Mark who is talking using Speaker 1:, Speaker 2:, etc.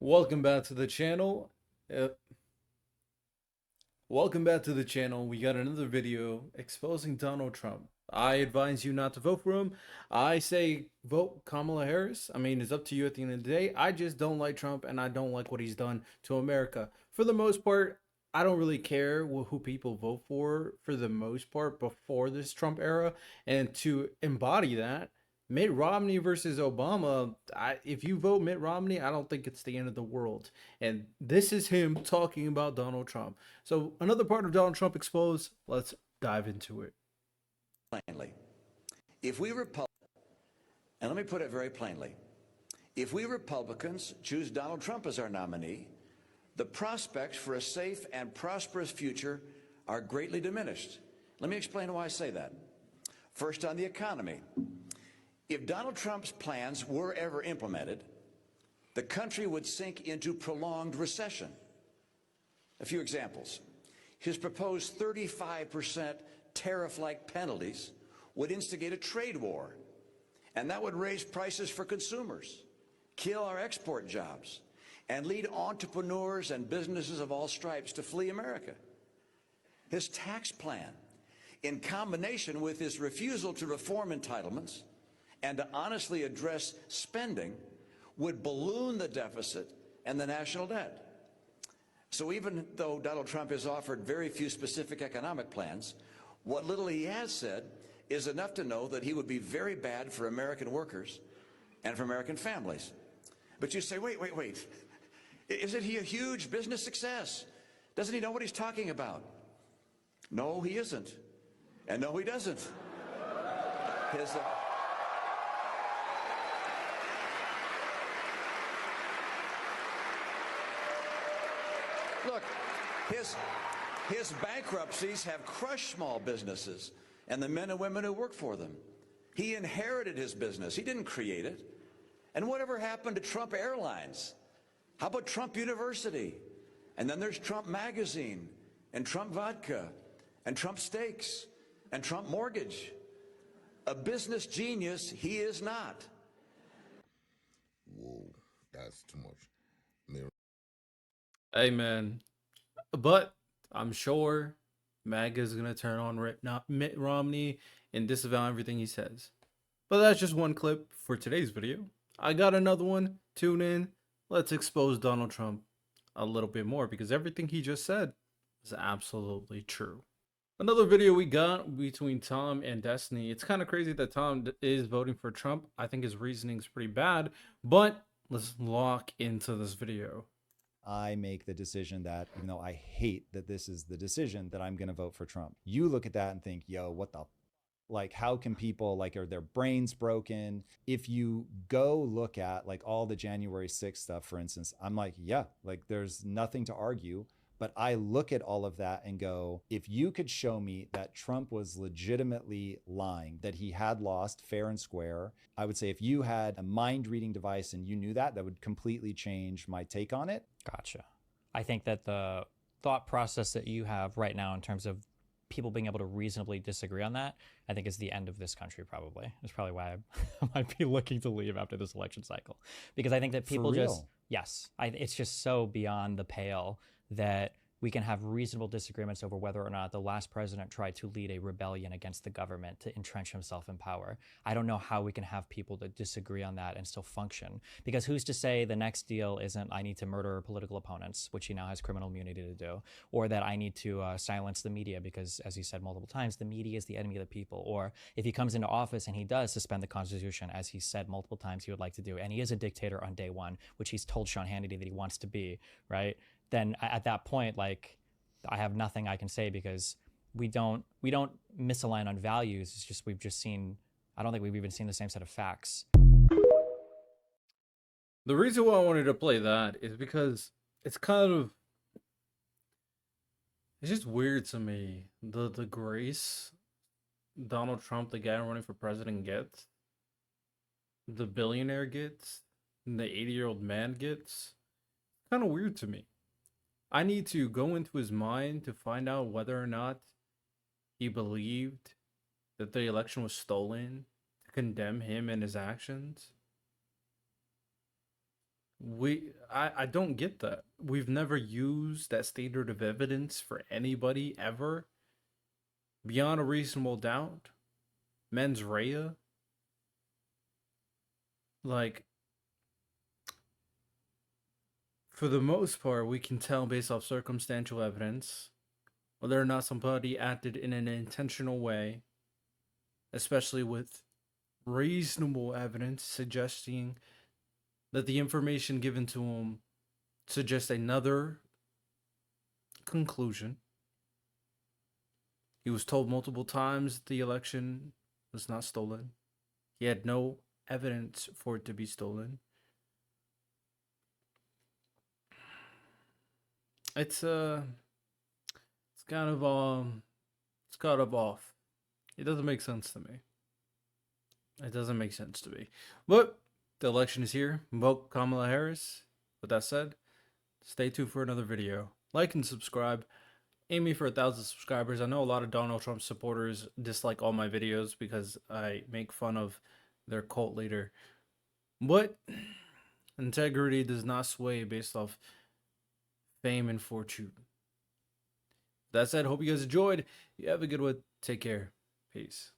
Speaker 1: Welcome back to the channel. Uh, Welcome back to the channel. We got another video exposing Donald Trump. I advise you not to vote for him. I say vote Kamala Harris. I mean, it's up to you at the end of the day. I just don't like Trump and I don't like what he's done to America. For the most part, I don't really care who people vote for the most part before this Trump era. And to embody that, Mitt Romney versus Obama, if you vote Mitt Romney, I don't think it's the end of the world. And this is him talking about Donald Trump. So another part of Donald Trump exposed. Let's dive into it.
Speaker 2: Plainly, if we and let me put it very plainly, if we Republicans choose Donald Trump as our nominee, the prospects for a safe and prosperous future are greatly diminished. Let me explain why I say that. First, on the economy. If Donald Trump's plans were ever implemented, the country would sink into prolonged recession. A few examples. His proposed 35% tariff-like penalties would instigate a trade war, and that would raise prices for consumers, kill our export jobs, and lead entrepreneurs and businesses of all stripes to flee America. His tax plan, in combination with his refusal to reform entitlements and to honestly address spending, would balloon the deficit and the national debt. So even though Donald Trump has offered very few specific economic plans, what little he has said is enough to know that he would be very bad for American workers and for American families. But you say, wait. Isn't he a huge business success? Doesn't he know what he's talking about? No, he isn't. And no, he doesn't. His, Look, his bankruptcies have crushed small businesses and the men and women who work for them. He inherited his business. He didn't create it. And whatever happened to Trump Airlines? How about Trump University? And then there's Trump Magazine and Trump Vodka and Trump Steaks and Trump Mortgage. A business genius he is not.
Speaker 3: Whoa, that's too much.
Speaker 1: Hey man, but I'm sure MAGA is gonna turn on Mitt Romney and disavow everything he says. But that's just one clip for today's video. I got another one. Tune in. Let's expose Donald Trump a little bit more because everything he just said is absolutely true. Another video we got between Tom and Destiny. It's kind of crazy that Tom is voting for Trump. I think his reasoning is pretty bad, but let's lock into this video.
Speaker 4: I make the decision that, even though I hate that this is the decision, that I'm going to vote for Trump. You look at that and think, yo, what the, like, how can people, like, are their brains broken? If you go look at like all the January 6th stuff, for instance, I'm like, yeah, like there's nothing to argue. But I look at all of that and go, if you could show me that Trump was legitimately lying, that he had lost fair and square, I would say if you had a mind reading device and you knew that, that would completely change my take on it.
Speaker 5: Gotcha. I think that the thought process that you have right now in terms of people being able to reasonably disagree on that, I think is the end of this country probably. That's probably why I might be looking to leave after this election cycle. Because I think that people just, yes, it's just so beyond the pale that we can have reasonable disagreements over whether or not the last president tried to lead a rebellion against the government to entrench himself in power. I don't know how we can have people to disagree on that and still function. Because who's to say the next deal isn't I need to murder political opponents, which he now has criminal immunity to do, or that I need to silence the media because, as he said multiple times, the media is the enemy of the people. Or if he comes into office and he does suspend the Constitution, as he said multiple times he would like to do, and he is a dictator on day one, which he's told Sean Hannity that he wants to be, right? Then at that point, like, I have nothing I can say because we don't misalign on values. It's just we've just seen, I don't think we've even seen the same set of facts.
Speaker 1: The reason why I wanted to play that is because it's kind of, it's just weird to me, the grace Donald Trump, the guy running for president, gets, the billionaire gets, and the 80-year-old man gets. Kind of weird to me. I need to go into his mind to find out whether or not he believed that the election was stolen, to condemn him and his actions. I don't get that. We've never used that standard of evidence for anybody ever. Beyond a reasonable doubt, mens rea. Like, for the most part, we can tell based off circumstantial evidence whether or not somebody acted in an intentional way, especially with reasonable evidence suggesting that the information given to him suggests another conclusion. He was told multiple times the election was not stolen. He had no evidence for it to be stolen. It's kind of off. It doesn't make sense to me. It doesn't make sense to me. But the election is here. Vote Kamala Harris. With that said, stay tuned for another video. Like and subscribe. Aiming for 1,000 subscribers. I know a lot of Donald Trump supporters dislike all my videos because I make fun of their cult leader. But integrity does not sway based off fame and fortune. That said, hope you guys enjoyed. You have a good one. Take care. Peace.